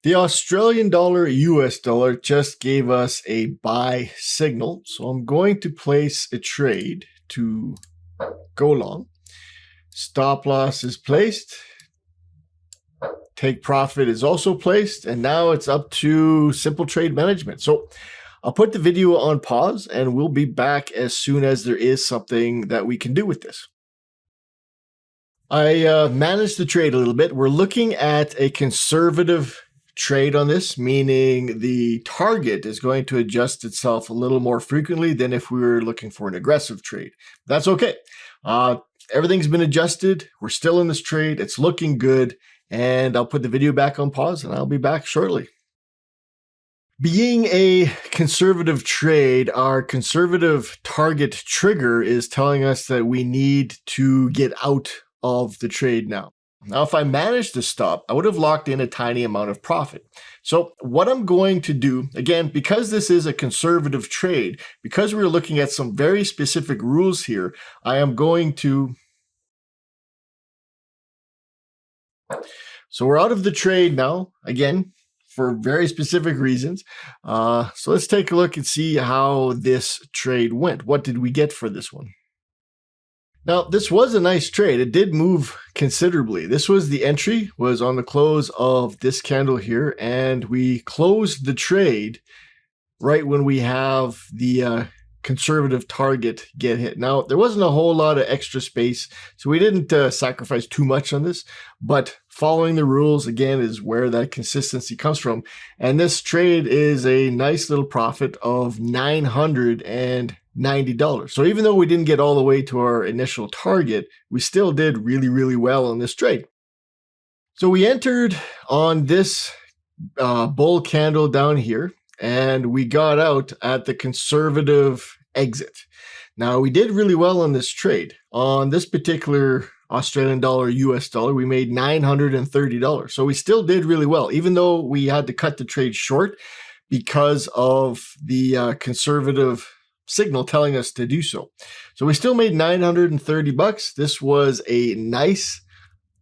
The Australian dollar, US dollar just gave us a buy signal. So I'm going to place a trade to go long. Stop loss is placed. Take profit is also placed. And now it's up to simple trade management. So I'll put the video on pause and we'll be back as soon as there is something that we can do with this. I managed the trade a little bit. We're looking at a conservative trade on this, meaning the target is going to adjust itself a little more frequently than if we were looking for an aggressive trade. That's okay. Everything's been adjusted. We're still in this trade. It's looking good. And I'll put the video back on pause and I'll be back shortly. Being a conservative trade, our conservative target trigger is telling us that we need to get out of the trade now. Now, if I managed to stop, I would have locked in a tiny amount of profit. So what I'm going to do, again, because this is a conservative trade, because we're looking at some very specific rules here, I am going to... So we're out of the trade now, again, for very specific reasons. So let's take a look and see how this trade went. What did we get for this one? Now, this was a nice trade. It did move considerably. This was the entry, was on the close of this candle here, and we closed the trade right when we have the conservative target get hit. Now, there wasn't a whole lot of extra space, so we didn't sacrifice too much on this, but following the rules, again, is where that consistency comes from. And this trade is a nice little profit of $990. So even though we didn't get all the way to our initial target, we still did really, really well on this trade. So we entered on this bull candle down here, and we got out at the conservative exit. Now, we did really well on this trade. On this particular Australian dollar, US dollar, we made $930. So we still did really well, even though we had to cut the trade short because of the conservative signal telling us to do so. So we still made 930 bucks. This was a nice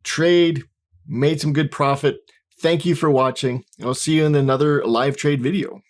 trade, made some good profit. Thank you for watching. I'll see you in another live trade video.